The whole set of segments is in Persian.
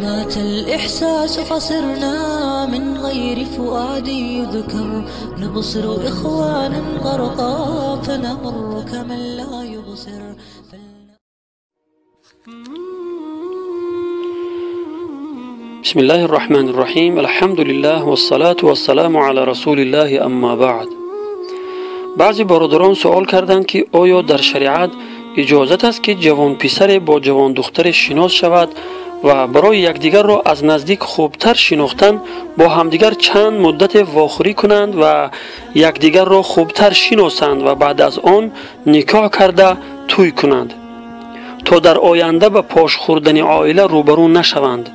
مات الإحساس فصرنا من غير فؤاد يذكر نبصر إخوانا غرقا فنمر كمن لا يبصر. بسم الله الرحمن الرحیم. الحمد لله و الصلاة و السلام علی رسول الله. اما بعد، بعضی برادران سوال کردند که آیا در شریعت اجازت است که جوان پسر با جوان دختر شناس شود و برای یکدیگر را از نزدیک خوبتر شناختن با همدیگر چند مدت واخوری کنند و یکدیگر را خوبتر شناسند و بعد از آن نکاح کرده توی کنند تا در آینده به پاش خوردن عائله روبرو نشوند؟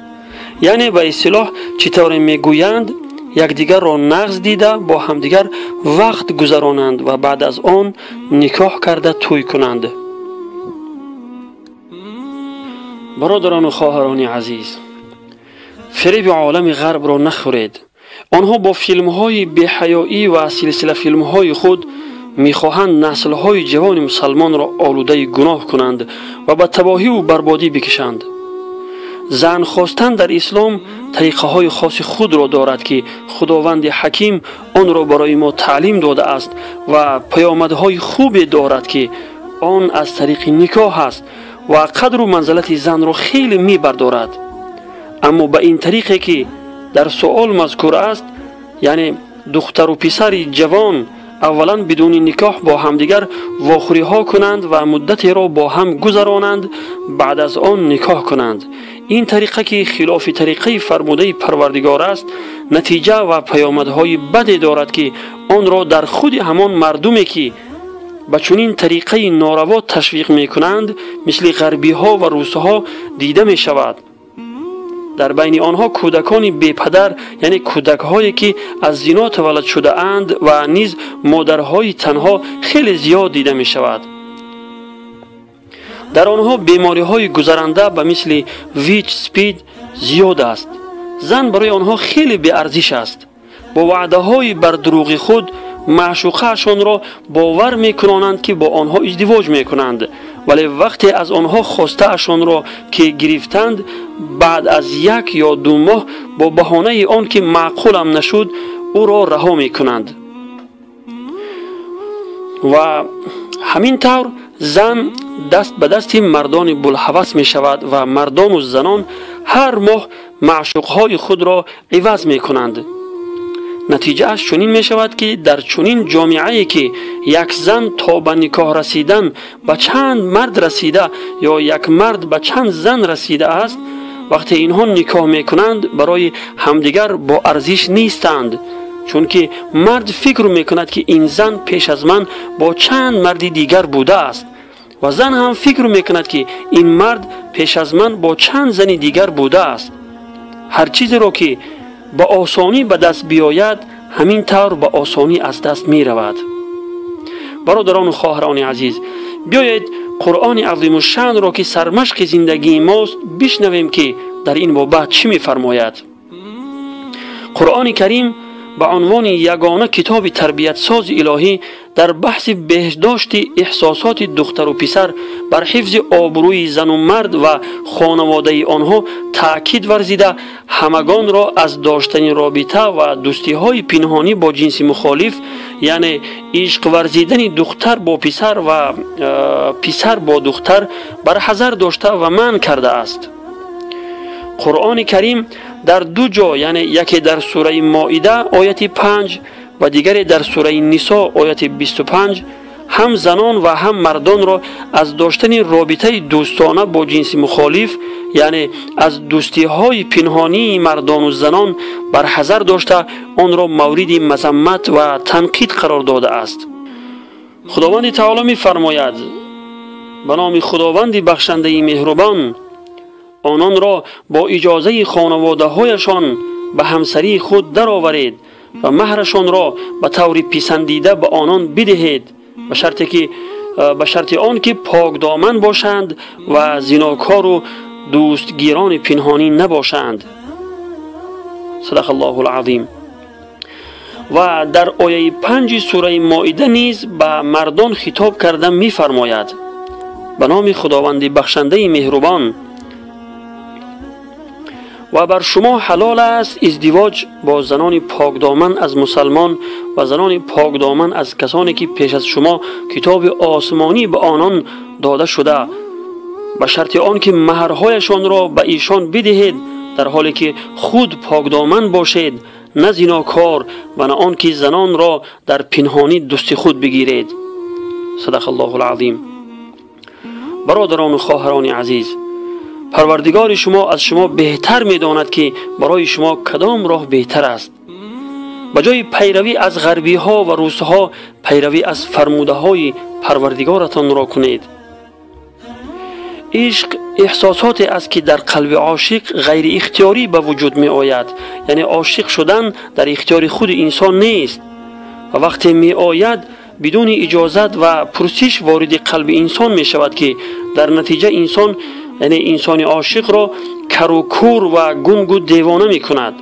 یعنی به اصطلاح چطور میگویند یکدیگر را نغز دیده با همدیگر وقت گذرانند و بعد از آن نکاح کرده توی کنند. برادران و خواهران عزیز، فریب عالم غرب را نخورید. آنها با فیلم‌های بی‌حیایی و سلسله فیلم‌های خود می‌خواهند نسل‌های جوان مسلمان را آلوده گناه کنند و به تباهی و بربادی بکشند. زن خواستن در اسلام طریقه های خاص خود را دارد که خداوند حکیم آن را برای ما تعلیم داده است و پیامدهای خوبی دارد که آن از طریق نکاح است و قدر و منزلت زن را خیلی میبردارد. اما به این طریقی که در سؤال مذکور است، یعنی دختر و پسر جوان اولا بدون نکاح با همدیگر واخوری ها کنند و مدتی را با هم گذرانند، بعد از آن نکاح کنند. این طریقه که خلاف طریقه فرموده پروردگار است، نتیجه و پیامدهای بدی دارد که آن را در خود همان مردمی که به چنین طریقه ناروا تشویق می کنند مثل غربی ها و روس ها دیده می شود. در بین آنها کودکان بی پدر، یعنی کودک هایی که از زنا تولد شده اند و نیز مادرهای تنها خیلی زیاد دیده می شود. در آنها بیماری های گذرنده به مثل ویچ سپید زیاد است. زن برای آنها خیلی بی ارزش است. با وعده های بر دروغ خود معشوقه‌شان را باور می‌کنند که با آنها ازدواج می‌کنند، ولی وقتی از آنها خواسته اشان را که گرفتند بعد از 1 یا 2 ماه با بهانه آن که معقولم نشد او را رها می‌کنند. و همین طور زن دست به دست مردان بلحوث می شود و مردان و زنان هر ماه معشوقهای خود را عوض می کنند. نتیجه اش چنین می شود که در چنین جامعه‌ای که یک زن تا به نکاح رسیدن به چند مرد رسیده یا یک مرد به چند زن رسیده است، وقتی اینها نکاح می کنند برای همدیگر با ارزش نیستند، چون که مرد فکر می کند که این زن پیش از من با چند مرد دیگر بوده است و زن هم فکر می کند که این مرد پیش از من با چند زن دیگر بوده است. هر چیزی را که با آسانی به دست بیاید همین طور به آسانی از دست می رود. برادران و خواهران عزیز، بیایید قرآن عظیم الشأن را که سرمشق زندگی ماست بشنویم که در این بابت چی می فرماید. قرآن کریم به عنوان یگانه کتاب تربیت ساز الهی در بحث بهداشت احساسات دختر و پسر بر حفظ آبروی زن و مرد و خانواده آنها تأکید ورزیده همگان را از داشتن رابطه و دوستی های پنهانی با جنس مخالف، یعنی عشق ورزیدن دختر با پسر و پسر با دختر بر حذر داشته و منع کرده است. قرآن کریم در 2 جا، یعنی یکی در سوره مائده آیت 5 و دیگری در سوره نساء آیت 25 هم زنان و هم مردان را از داشتن رابطه دوستانه با جنس مخالف، یعنی از دوستی های پنهانی مردان و زنان بر حذر داشته آن را مورد مذمت و تنقید قرار داده است. خداوند تعالی می فرماید: به نام خداوند بخشنده مهربان، آنان را با اجازه خانواده هایشان به همسری خود درآورید و مهرشان را به طور پسندیده به آنان بدهید، به شرط آن که پاک دامن باشند و زناکار و دوستگیران پنهانی نباشند. صدق الله العظیم. و در آیه 5 سوره مائده نیز به مردان خطاب کرده می فرماید: به نام خداوند بخشنده مهربان، و بر شما حلال است ازدواج با زنان پاکدامن از مسلمان و زنان پاکدامن از کسانی که پیش از شما کتاب آسمانی به آنان داده شده، به شرط آن که مهرهایشان را به ایشان بدهید در حالی که خود پاکدامن باشید، نه زناکار و نه آن که زنان را در پنهانی دست خود بگیرید. صدق الله العظیم. برادران و خواهران عزیز، پروردگار شما از شما بهتر می‌داند که برای شما کدام راه بهتر است. به جای پیروی از غربی ها و روس ها، پیروی از فرموده های پروردگارتان را کنید. عشق احساساتی است که در قلب عاشق غیر اختیاری به وجود می آید. یعنی عاشق شدن در اختیار خود انسان نیست و وقتی می آید بدون اجازت و پرسش وارد قلب انسان می شود که در نتیجه انسان، یعنی انسان عاشق را کر و کور و گنگ و دیوانه می کند.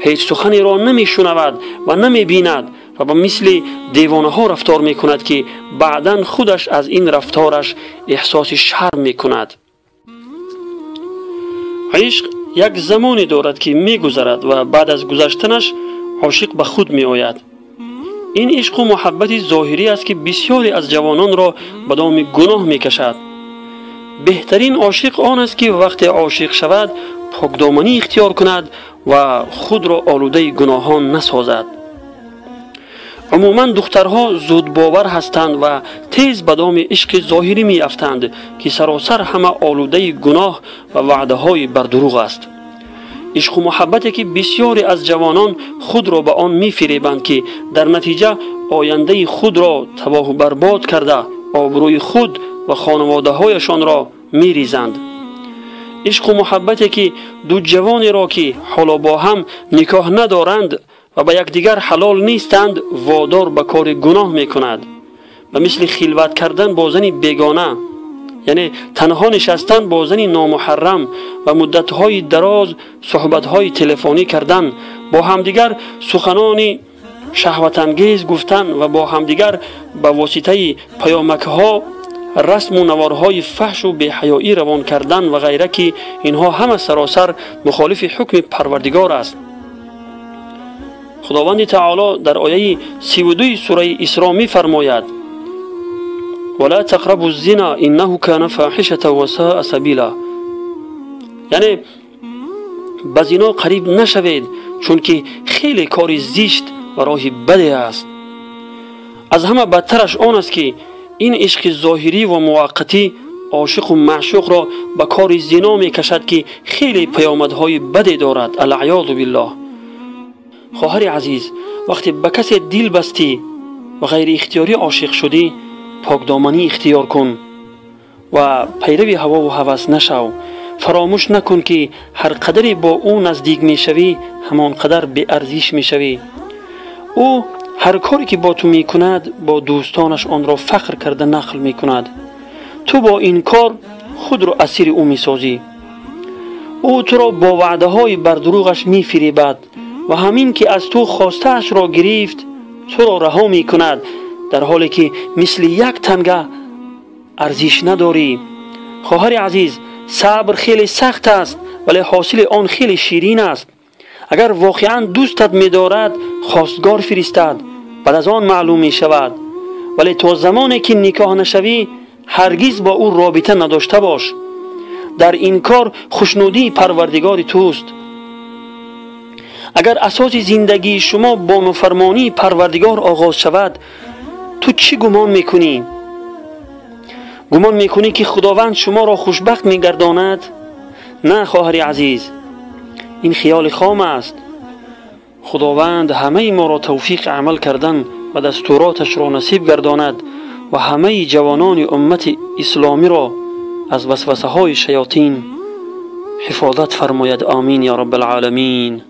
هیچ سخنی را نمی شنود و نمی بیند و با مثل دیوانه ها رفتار می کند که بعداً خودش از این رفتارش احساس شرم می کند. عشق یک زمانی دارد که می گذرد و بعد از گذشتنش عاشق به خود می آید. این عشق و محبت ظاهری است که بسیاری از جوانان را به دام گناه می کشد. بهترین عاشق آن است که وقتی عاشق شود پاکدامنی اختیار کند و خود را آلوده گناهان نسازد. عموما دخترها زود باور هستند و تیز به دام عشق ظاهری می افتند که سراسر همه آلوده گناه و وعده های بر دروغ است. عشق و محبتی که بسیاری از جوانان خود را به آن می فریبند که در نتیجه آینده خود را تباه و برباد کرده آبروی خود و خانواده هایشان را می ریزند. عشق و محبتی که دو جوانی را که حالا با هم نکاح ندارند و به یکدیگر حلال نیستند وادار به کار گناه می کند. و مثل خلوت کردن با زنی بیگانه، یعنی تنها نشستن با زنی نامحرم و مدت‌های دراز صحبت‌های تلفنی کردن، با همدیگر سخنان شهوت انگیز گفتن و با همدیگر به واسطه پیامک‌ها رسم و نوارهای فحش و بی‌حیایی روان کردن و غیره که اینها همه سراسر مخالف حکم پروردگار است. خداوند تعالی در آیه 32 سوره اسراء می فرماید: ولا تقربوا الزنا انه كان فاحشه وساء سبیلا. یعنی به زنا قریب نشوید چون که خیلی کار زشت و راه بدی است. از همه بدترش آن است که این عشق ظاهری و موقتی عاشق و معشوق را به کار زنا می کشد که خیلی پیامدهای بدی دارد. العیاذ بالله. خواهر عزیز، وقتی به کسی دل بستی و غیر اختیاری عاشق شدی، پاکدامنی اختیار کن و پیرو هوا و هوس نشو. فراموش نکن که هر قدری با او نزدیک می شوی همان قدر بی ارزش می شوی. او هر کاری که با تو می کند با دوستانش آن را فخر کرده نقل می کند. تو با این کار خود را اسیر او می سازی. او تو را با وعده های بر دروغش می فریبد و همین که از تو خواسته‌اش را گرفت تو را رها می کند در حالی که مثل یک تنگه ارزش نداری. خواهر عزیز، صبر خیلی سخت است ولی حاصل آن خیلی شیرین است. اگر واقعا دوستت می دارد خواستگار فرستد، بعد از آن معلوم می شود. ولی تا زمانی که نکاح نشوی هرگز با او رابطه نداشته باش. در این کار خوشنودی پروردگار توست. اگر اساس زندگی شما با نافرمانی پروردگار آغاز شود، تو چی گمان میکنی؟ گمان میکنی که خداوند شما را خوشبخت میگرداند؟ نه خواهر عزیز، این خیال خام است. خداوند همه ما را توفیق عمل کردن و دستوراتش را نصیب گرداند و همه جوانان امت اسلامی را از وسوسه های شیاطین حفاظت فرماید. آمین یا رب العالمین.